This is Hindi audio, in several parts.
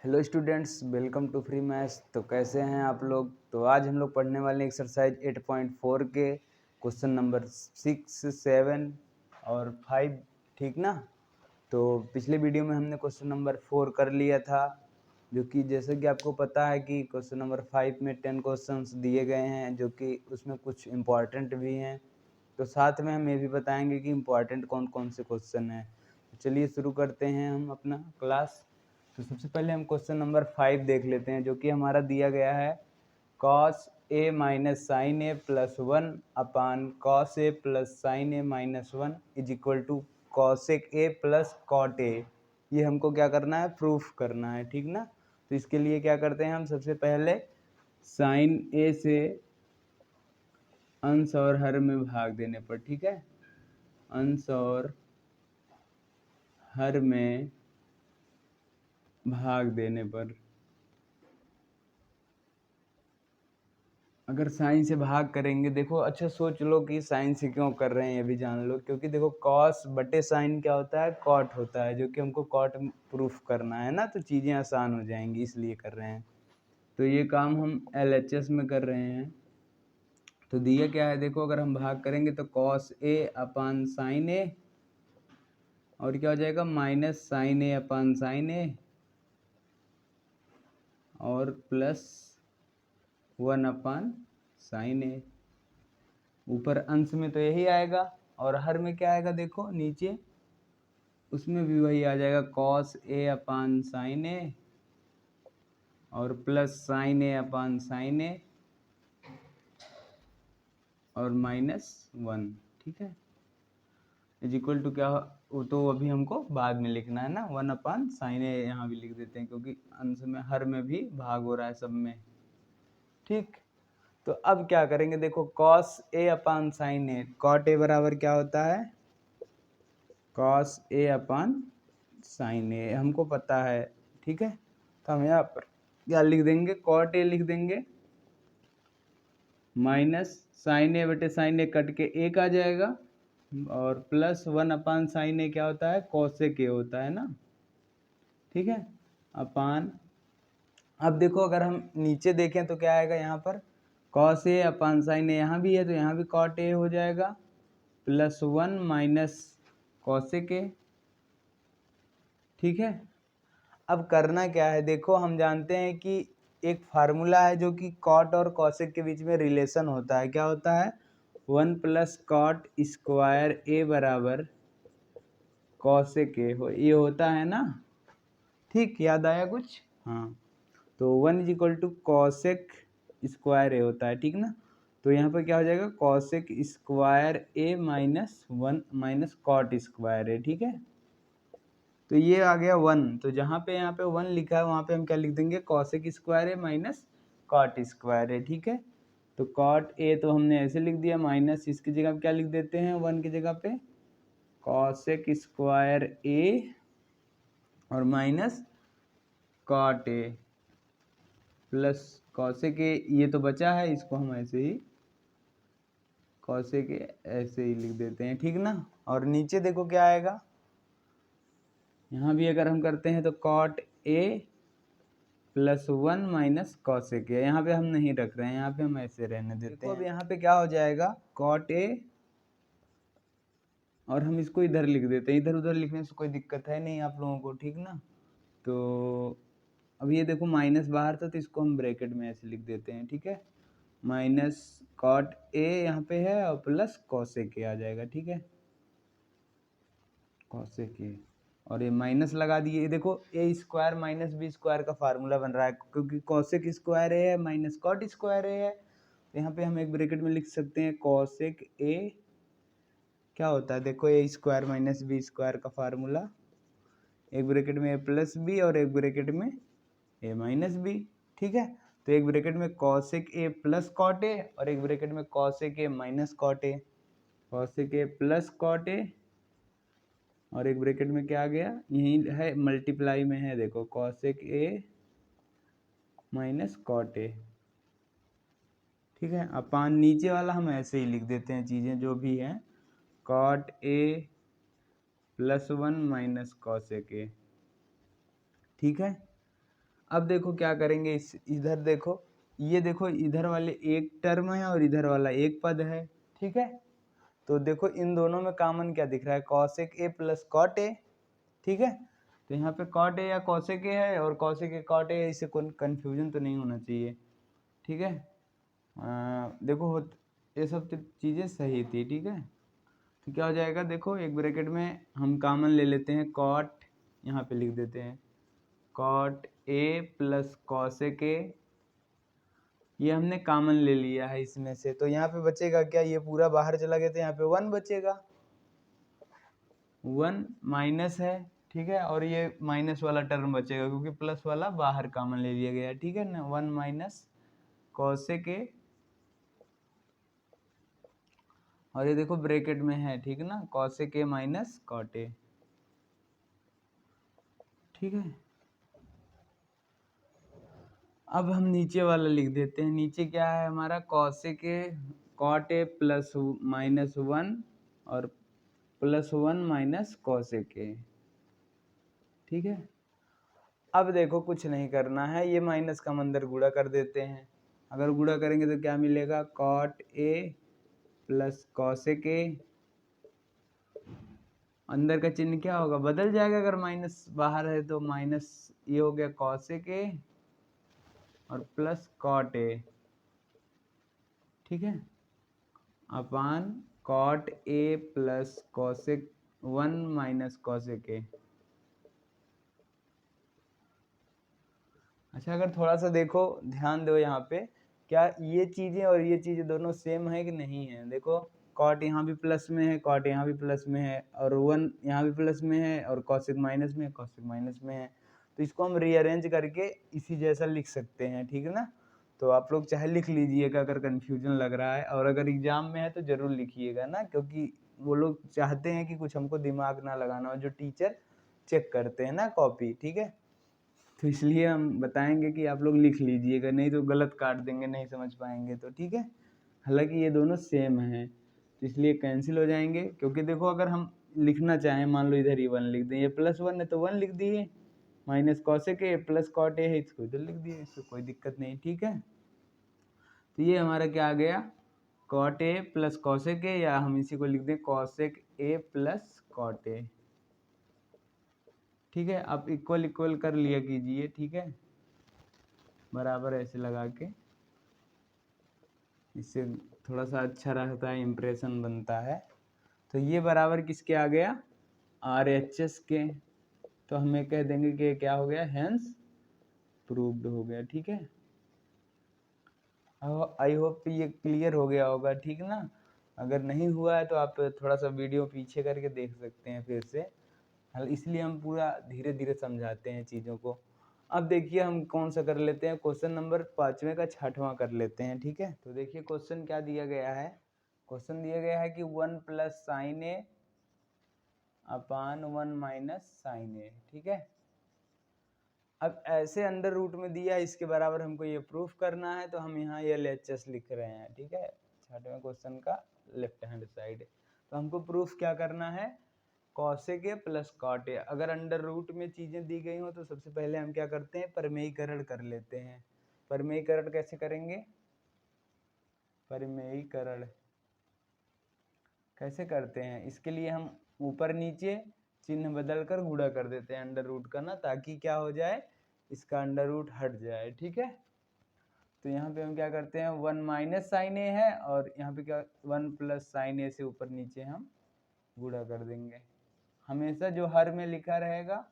Hello students, welcome to free maths. तो कैसे हैं आप लोग? तो आज हम लोग पढ़ने वाले हैं एक्सरसाइज 8.4 के क्वेश्चन नंबर 6, 7 और 5, ठीक ना? तो पिछले वीडियो में हमने क्वेश्चन नंबर 4 कर लिया था, जो कि जैसे कि आपको पता है कि क्वेश्चन नंबर 5 में 10 क्वेश्चंस दिए गए हैं, जो कि उसमें कुछ इम्पॉर्टेंट भी हैं। तो साथ में हम ये भी बताएंगे कि इम्पॉर्टेंट कौन कौन से क्वेश्चन हैं। तो चलिए शुरू करते हैं हम अपना क्लास। तो सबसे पहले हम क्वेश्चन नंबर 5 देख लेते हैं, जो कि हमारा दिया गया है cos A minus sin A plus 1 upon cos A plus sin A minus 1 is equal to cosec A plus cot A. ये हमको क्या करना है? प्रूफ करना है, ठीक ना? तो इसके लिए क्या करते हैं हम? सबसे पहले साइन ए से अंश और हर में भाग देने पर, ठीक है, अंश और हर में भाग देने पर अगर साइन से भाग करेंगे, देखो अच्छा सोच लो कि साइन से क्यों कर रहे हैं, ये भी जान लो। क्योंकि देखो कॉस बटे साइन क्या होता है? कॉट होता है, जो कि हमको कॉट प्रूफ करना है ना, तो चीज़ें आसान हो जाएंगी, इसलिए कर रहे हैं। तो ये काम हम LHS में कर रहे हैं। तो दिया क्या है देखो, अगर हम भाग करेंगे तो कॉस ए अपान साइन ए, और क्या हो जाएगा? माइनस साइन ए अपान साइन ए, और प्लस 1 अपान साइन ए। ऊपर अंश में तो यही आएगा, और हर में क्या आएगा देखो नीचे, उसमें भी वही आ जाएगा, कॉस ए अपान साइन ए और प्लस साइन ए अपान साइन ए और माइनस 1, ठीक है, इज इक्वल टू क्या? वो तो अभी हमको बाद में लिखना है ना, 1 अपान साइन ए यहाँ भी लिख देते हैं, क्योंकि अंश में हर में भी भाग हो रहा है सब में, ठीक। तो अब क्या करेंगे देखो, cos A upon sin A, cot A बराबर क्या होता है? कॉस ए अपान साइन ए, हमको पता है, ठीक है। तो हम यहाँ पर क्या लिख देंगे? कॉट ए लिख देंगे, माइनस साइन ए बटे साइन ए कट के एक आ जाएगा, और प्लस 1 अपान साइन ए क्या होता है? कॉसेक ए होता है ना, ठीक है, अपान। अब देखो अगर हम नीचे देखें तो क्या आएगा यहाँ पर? कॉस ए अपान साइन ए, यहाँ भी है तो यहाँ भी कॉट ए हो जाएगा, प्लस 1 माइनस कॉसेक ए, ठीक है। अब करना क्या है देखो, हम जानते हैं कि एक फार्मूला है जो कि कॉट और कॉसेक के बीच में रिलेशन होता है। क्या होता है? 1 प्लस कॉट स्क्वायर ए बराबर कॉसेक ए हो, ये होता है ना, ठीक, याद आया कुछ? हाँ, तो 1 is equal to cosec square A होता है, ठीक ना। तो यहाँ पर क्या हो जाएगा? कॉसेक स्क्वायर ए माइनस 1 माइनस कॉट स्क्वायर ए, ठीक है। तो ये आ गया 1, तो जहाँ पे यहाँ पे 1 लिखा है वहाँ पे हम क्या लिख देंगे? कॉसेक स्क्वायर ए माइनस कॉट स्क्वायर ए, ठीक है। तो कॉट ए तो हमने ऐसे लिख दिया, माइनस इसकी जगह क्या लिख देते हैं? 1 की जगह पे कॉसेक स्क्वायर ए और minus cot A plus cosec A, ये तो बचा है, इसको हम ऐसे ही कॉसेक ए ऐसे ही लिख देते हैं, ठीक ना। और नीचे देखो क्या आएगा, यहाँ भी अगर हम करते हैं तो cot A plus 1 minus cosec A, यहाँ पे हम नहीं रख रहे हैं, यहाँ पे हम ऐसे रहने देते हैं। अब यहाँ पे क्या हो जाएगा? कॉट ए, और हम इसको इधर लिख देते हैं, इधर उधर लिखने से कोई दिक्कत है नहीं आप लोगों को, ठीक ना। तो अब ये देखो माइनस बाहर था तो इसको हम ब्रैकेट में ऐसे लिख देते हैं, ठीक है, माइनस कॉट ए यहाँ पे है और प्लस कॉसेक ए आ जाएगा, ठीक है, कॉसेक ए, और ये माइनस लगा दिए। देखो ए स्क्वायर माइनस बी स्क्वायर का फार्मूला बन रहा है, क्योंकि कॉसेक स्क्वायर ए है माइनस कॉट स्क्वायर ए है, तो यहाँ पे हम एक ब्रैकेट में लिख सकते हैं कॉसेक ए क्या होता है देखो, ए स्क्वायर माइनस बी स्क्वायर का फार्मूला, एक ब्रैकेट में ए प्लस बी और एक ब्रैकेट में ए माइनस बी, ठीक है। तो एक ब्रैकेट में cosec A plus cot A और एक ब्रैकेट में cosec A minus cot A, cosec A plus cot A, और एक ब्रैकेट में क्या आ गया? यही है, मल्टीप्लाई में है, देखो cosec A minus cot A, ठीक है। अपान नीचे वाला हम ऐसे ही लिख देते हैं चीज़ें जो भी हैं, cot A plus 1 minus cosec A, ठीक है। अब देखो क्या करेंगे, इस इधर देखो, ये देखो इधर वाले एक टर्म है और इधर वाला एक पद है, ठीक है। तो देखो इन दोनों में कॉमन क्या दिख रहा है, cosec A plus cot A, ठीक है। तो यहाँ पे कॉट ए या कॉसेक ए है और कॉसेक ए कॉट ए, इससे कोई कन्फ्यूजन तो नहीं होना चाहिए, ठीक है। देखो ये सब चीज़ें सही थी, ठीक है। तो क्या हो जाएगा, देखो एक ब्रैकेट में हम कॉमन ले लेते हैं, कॉट यहाँ पे लिख देते हैं cot A plus cosec A, ये हमने कॉमन ले लिया है इसमें से। तो यहाँ पे बचेगा क्या, ये पूरा बाहर चला गया तो यहाँ पे 1 बचेगा, 1 माइनस है, ठीक है। और ये माइनस वाला टर्म बचेगा क्योंकि प्लस वाला बाहर कॉमन ले लिया गया, ठीक है ना। 1 माइनस कॉसेक ए, और ये देखो ब्रैकेट में है, ठीक है ना, cosec A minus cot A, ठीक है। अब हम नीचे वाला लिख देते हैं, नीचे क्या है हमारा, cosec A cot A plus minus 1 और प्लस 1 माइनस कॉसेक ए, ठीक है। अब देखो कुछ नहीं करना है, ये माइनस का हम अंदर गुणा कर देते हैं। अगर गुणा करेंगे तो क्या मिलेगा, cot A plus cosec A, अंदर का चिन्ह क्या होगा, बदल जाएगा, अगर माइनस बाहर है तो माइनस, ये हो गया कॉसेक ए और प्लस कॉट ए, ठीक है, अपान cot A plus cosec 1 minus cosec A. अच्छा अगर थोड़ा सा देखो, ध्यान दो यहाँ पे, क्या ये चीज़ें और ये चीज़ें दोनों सेम है कि नहीं है। देखो कॉट यहाँ भी प्लस में है, कॉट यहाँ भी प्लस में है, और 1 यहाँ भी प्लस में है, और कॉसेक माइनस में है, कॉसेक माइनस में है। तो इसको हम रीअरेंज करके इसी जैसा लिख सकते हैं, ठीक है ना। तो आप लोग चाहे लिख लीजिएगा अगर कन्फ्यूजन लग रहा है, और अगर एग्जाम में है तो ज़रूर लिखिएगा ना, क्योंकि वो लोग चाहते हैं कि कुछ हमको दिमाग ना लगाना हो, जो टीचर चेक करते हैं ना कॉपी, ठीक है। तो इसलिए हम बताएंगे कि आप लोग लिख लीजिएगा, नहीं तो गलत काट देंगे, नहीं समझ पाएंगे तो, ठीक है। हालांकि ये दोनों सेम हैं तो इसलिए कैंसिल हो जाएंगे, क्योंकि देखो अगर हम लिखना चाहें, मान लो इधर ही 1 लिख दें, ये प्लस 1 है तो 1 लिख दिए, minus cosec A plus cot A है, इसको इधर लिख दिए, इसको कोई दिक्कत नहीं, ठीक है। तो ये हमारा क्या आ गया, cot A plus cosec A, या हम इसी को लिख दें cosec A plus cot A, ठीक है। आप इक्वल इक्वल कर लिया कीजिए, ठीक है, बराबर ऐसे लगा के, इससे थोड़ा सा अच्छा रहता है, इम्प्रेशन बनता है। तो ये बराबर किसके आ गया, RHS के। तो हमें कह देंगे कि क्या हो गया, हेंस प्रूव्ड हो गया, ठीक है। आई होप ये क्लियर हो गया होगा, ठीक ना। अगर नहीं हुआ है तो आप थोड़ा सा वीडियो पीछे करके देख सकते हैं फिर से, इसलिए हम पूरा धीरे धीरे समझाते हैं चीज़ों को। अब देखिए हम कौन सा कर लेते हैं, क्वेश्चन नंबर 5वें का 6वां कर लेते हैं, ठीक है। तो देखिए क्वेश्चन क्या दिया गया है, क्वेश्चन दिया गया है कि 1 प्लस साइन ए अपान 1 माइनस साइन ए, ठीक है। अब ऐसे अंडर रूट में दिया है, इसके बराबर हमको ये प्रूफ करना है, तो हम यहाँ LHS लिख रहे हैं, ठीक है, 6वें क्वेश्चन का लेफ्ट हैंड साइड। तो हमको प्रूफ क्या करना है, cosec A plus cot A. अगर अंडर रूट में चीज़ें दी गई हो तो सबसे पहले हम क्या करते हैं, परिमेयीकरण कर लेते हैं। परिमेयीकरण कैसे करेंगे, परिमेयीकरण कैसे करते हैं, इसके लिए हम ऊपर नीचे चिन्ह बदल कर गुणा कर देते हैं अंडर रूट का ना, ताकि क्या हो जाए, इसका अंडर रूट हट जाए, ठीक है। तो यहाँ पे हम क्या करते हैं, 1 माइनस साइन ए है, और यहाँ पे क्या 1 प्लस साइन ए से ऊपर नीचे हम गुणा कर देंगे। हमेशा जो हर में लिखा रहेगा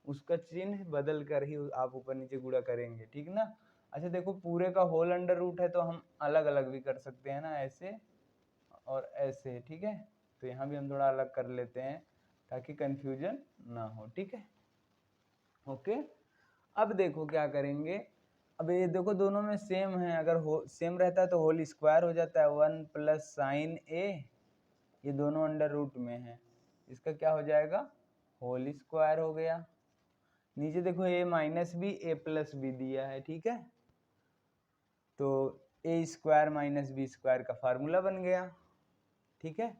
उसका चिन्ह बदल कर ही आप ऊपर नीचे गुणा करेंगे, ठीक ना। अच्छा देखो पूरे का होल अंडर रूट है तो हम अलग अलग भी कर सकते हैं ना, ऐसे और ऐसे, ठीक है। तो यहाँ भी हम थोड़ा अलग कर लेते हैं ताकि कंफ्यूजन ना हो, ठीक है, ओके। अब देखो क्या करेंगे, अब ये देखो दोनों में सेम है, अगर सेम रहता है तो होल स्क्वायर हो जाता है, 1 प्लस साइन ए, ये दोनों अंडर रूट में है, इसका क्या हो जाएगा, होल स्क्वायर हो गया। नीचे देखो ए माइनस बी ए प्लस बी दिया है, ठीक है। तो ए स्क्वायर माइनस बी स्क्वायर का फार्मूला बन गया, ठीक है।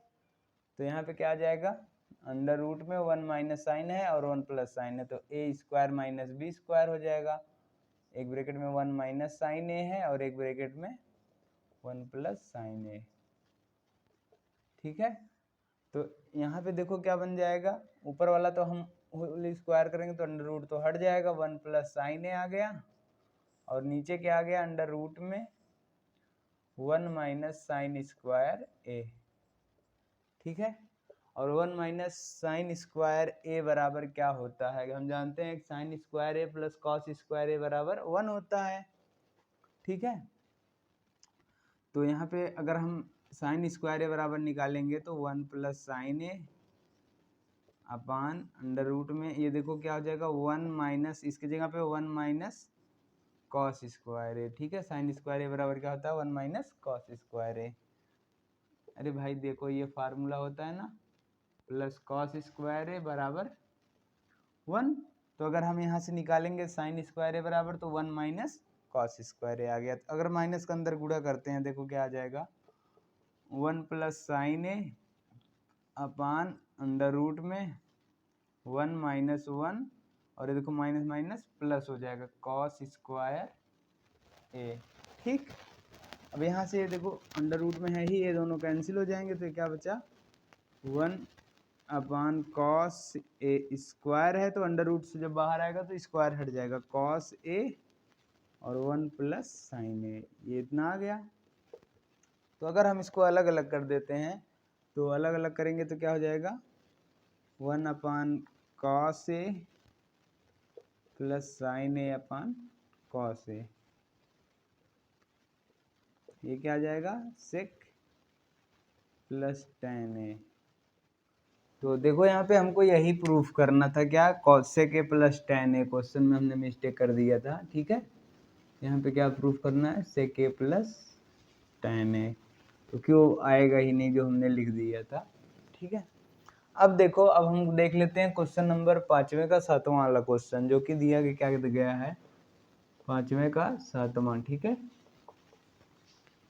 तो यहाँ पे क्या आ जाएगा, अंडर रूट में 1 माइनस साइन है और 1 प्लस साइन है, तो ए स्क्वायर माइनस बी स्क्वायर हो जाएगा। एक ब्रैकेट में 1 माइनस साइन ए है और एक ब्रैकेट में 1 प्लस साइन ए। ठीक है, तो यहाँ पे देखो क्या बन जाएगा, ऊपर वाला तो हम होल स्क्वायर करेंगे तो अंडर रूट तो हट जाएगा, 1 प्लस साइन ए आ गया, और नीचे क्या आ गया अंडर रूट में 1 माइनस साइन स्क्वायर ए। ठीक है, और 1 माइनस साइन स्क्वायर ए बराबर क्या होता है, हम जानते हैं साइन स्क्वायर ए प्लस कॉस स्क्वायर ए बराबर 1 होता है। ठीक है, तो यहाँ पे अगर हम साइन स्क्वायर ए बराबर निकालेंगे तो 1 प्लस साइन ए अपान अंडर रूट में, ये देखो क्या हो जाएगा 1 माइनस, इसकी जगह पे 1 माइनस कॉस स्क्वायर ए। ठीक है, साइन स्क्वायर ए बराबर क्या होता है 1 माइनस कॉस स्क्वायर ए। अरे भाई देखो ये फार्मूला होता है ना, प्लस कॉस स्क्वायर ए बराबर 1, तो अगर हम यहाँ से निकालेंगे साइन स्क्वायर ए बराबर तो 1 माइनस कॉस स्क्वायर ए आ गया। अगर माइनस का अंदर गुणा करते हैं देखो क्या आ जाएगा 1 प्लस साइन ए अपान अंडर रूट में 1 माइनस 1, और ये देखो माइनस माइनस प्लस हो जाएगा कॉस स्क्वायर ए। ठीक, अब यहाँ से ये देखो अंडर रूट में है ही, ये दोनों कैंसिल हो जाएंगे, तो क्या बचा 1 अपान कॉस ए स्क्वायर है, तो अंडर रूट से जब बाहर आएगा तो स्क्वायर हट जाएगा, कॉस ए और 1 प्लस साइन ए, ये इतना आ गया। तो अगर हम इसको अलग अलग कर देते हैं तो अलग अलग करेंगे तो क्या हो जाएगा 1 upon cos A plus sin A upon cos ए, ये क्या आ जाएगा सेक प्लस टेन ए। तो देखो यहाँ पे हमको यही प्रूफ करना था, क्या cosec A plus ten A, question में हमने मिस्टेक कर दिया था। ठीक है, यहाँ पे क्या प्रूफ करना है सेक ए प्लस टेन ए, तो क्यों आएगा ही नहीं जो हमने लिख दिया था। ठीक है, अब देखो अब हम देख लेते हैं क्वेश्चन नंबर 5वें का 7वां वाला क्वेश्चन, जो कि दिया क्या गया है 5वें का 7वां। ठीक है,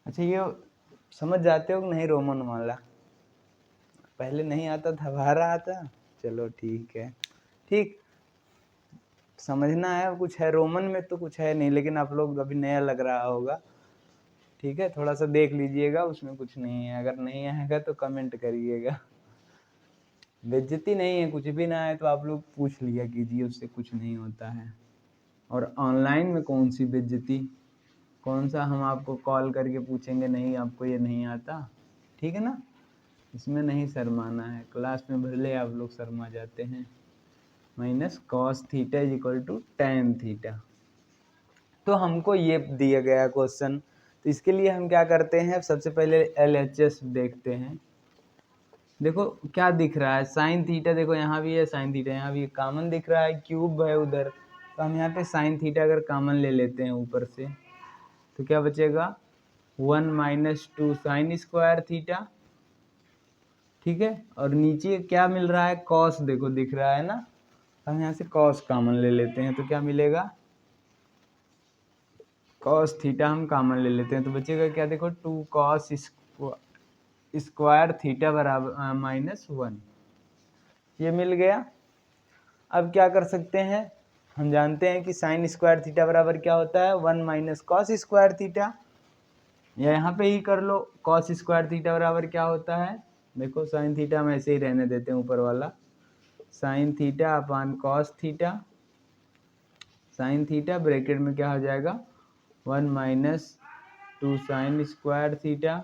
अच्छा ये समझ जाते हो कि नहीं, रोमन वाला पहले नहीं आता था, बारह आता, चलो ठीक है। ठीक, समझना है, कुछ है रोमन में तो कुछ है नहीं, लेकिन आप लोग अभी नया लग रहा होगा। ठीक है, थोड़ा सा देख लीजिएगा, उसमें कुछ नहीं है, अगर नहीं आएगा तो कमेंट करिएगा। बेइज्जती नहीं है, कुछ भी ना आए तो आप लोग पूछ लिया कीजिए, उससे कुछ नहीं होता है। और ऑनलाइन में कौन सी बेइज्जती, कौन सा हम आपको कॉल करके पूछेंगे नहीं आपको ये नहीं आता। ठीक है ना, इसमें नहीं शर्माना है, क्लास में भले आप लोग शर्मा जाते हैं। Minus cos theta is equal to tan theta, तो हमको ये दिया गया क्वेश्चन, तो इसके लिए हम क्या करते हैं सबसे पहले LHS देखते हैं। देखो क्या दिख रहा है साइन थीटा, देखो यहाँ भी है साइन थीटा, यहाँ भी कॉमन दिख रहा है, क्यूब है उधर, तो हम यहाँ पे साइन थीटा अगर कॉमन ले लेते हैं ऊपर से तो क्या बचेगा 1 माइनस 2 साइन स्क्वायर थीटा। ठीक है, और नीचे क्या मिल रहा है कॉस, देखो दिख रहा है ना, हम यहाँ से कॉस कॉमन ले लेते हैं तो क्या मिलेगा कॉस थीटा हम कॉमन ले लेते हैं तो बचेगा क्या, देखो 2 कॉस स्क्वायर थीटा बराबर माइनस 1, ये मिल गया। अब क्या कर सकते हैं, हम जानते हैं कि साइन स्क्वायर थीटा बराबर क्या होता है 1 माइनस कॉस स्क्वायर थीटा, या यहाँ पे ही कर लो कॉस स्क्वायर थीटा बराबर क्या होता है, देखो साइन थीटा हम ऐसे ही रहने देते हैं ऊपर वाला, sine theta upon cos theta, sine theta bracket में क्या हो जाएगा 1 minus 2 sine square theta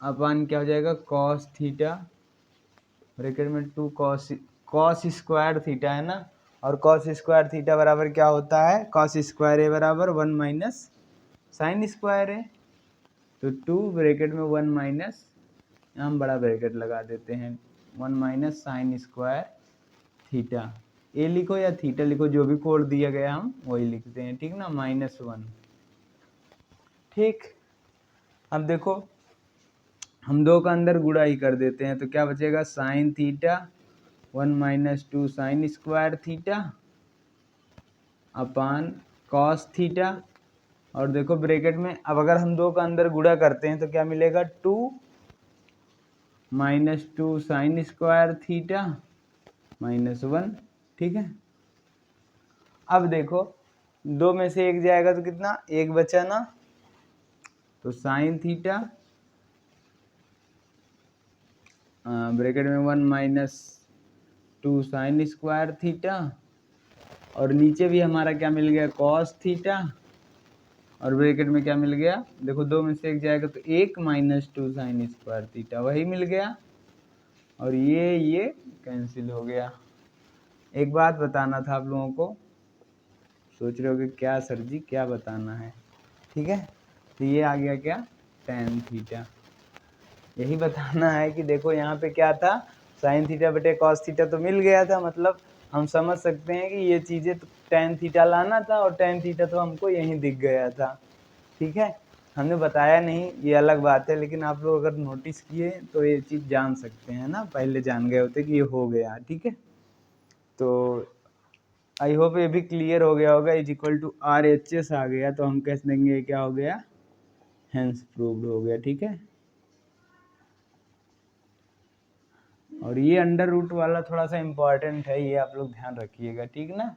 upon क्या हो जाएगा कॉस थीटा, ब्रैकेट में 2 कॉस स्क्वायर थीटा है ना, और कॉस स्क्वायर थीटा बराबर क्या होता है कॉस स्क्वायर ए बराबर 1 माइनस साइन स्क्वायर ए, तो 2 ब्रैकेट में 1 माइनस, हम बड़ा ब्रैकेट लगा देते हैं 1 माइनस साइन स्क्वायर थीटा, ए लिखो या थीटा लिखो, जो भी कोड दिया गया हम वही लिखते हैं। ठीक ना, -1। ठीक, अब देखो हम दो का अंदर गुणा ही कर देते हैं तो क्या बचेगा sine theta 1 minus 2 sine square theta upon cos theta, और देखो ब्रैकेट में अब अगर हम दो का अंदर गुणा करते हैं तो क्या मिलेगा 2 माइनस 2 साइन स्क्वायर थीटा -1। ठीक है, अब देखो 2 में से 1 जाएगा तो कितना, 1 बचा ना, तो साइन थीटा ब्रैकेट में 1 माइनस 2 साइन स्क्वायर थीटा, और नीचे भी हमारा क्या मिल गया, कॉस थीटा, और ब्रैकेट में क्या मिल गया, देखो 2 में से 1 जाएगा तो 1 माइनस 2 साइन स्क्वायर थीटा, वही मिल गया, और ये कैंसिल हो गया। एक बात बताना था आप लोगों को, सोच रहे हो कि क्या सर जी क्या बताना है, ठीक है, तो ये आ गया क्या, tan थीटा। यही बताना है कि देखो यहाँ पे क्या था, साइन थीटा बटे कॉस थीटा तो मिल गया था, मतलब हम समझ सकते हैं कि ये चीज़ें तो tan थीटा लाना था, और tan थीटा तो हमको यहीं दिख गया था, ठीक है। हमने बताया नहीं, ये अलग बात है, लेकिन आप लोग अगर नोटिस किए तो ये चीज़ जान सकते हैं ना, पहले जान गए होते कि ये हो गया, ठीक है। तो आई होप ये भी क्लियर हो गया होगा, इज इक्वल टू RHS आ गया तो हम कह देंगे क्या हो गया, हेंस प्रूव्ड हो गया, ठीक है। और ये अंडर रूट वाला थोड़ा सा इम्पोर्टेंट है, ये आप लोग ध्यान रखिएगा, ठीक ना।